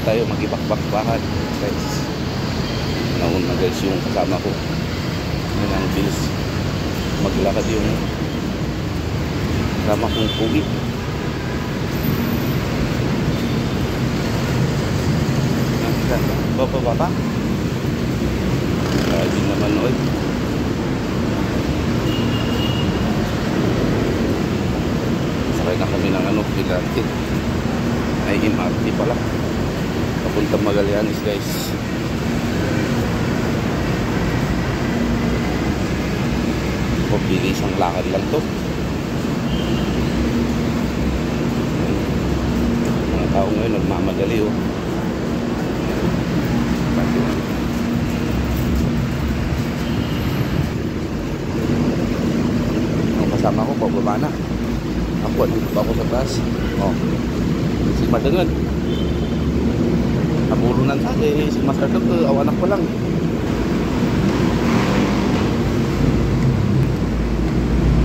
tayo mag-ibakbakbahan guys. Nauna guys yung kasama ko. Yan ang bilis maglakad yung kasama kong pugi. Baba pa? Hindi naman oy. Sakay na kami ng Pilarte. Ay MRT pala. Papuntang Magallanes guys. Bilis ang lakad lang to. Mga tao ngayon nagmamadali oh. Ang kasama ko pababa na. Ako dito pa ako sa taas. Oh. Si Madangan. Nabulunan sa akin. Si Master Dog, awanak ko lang.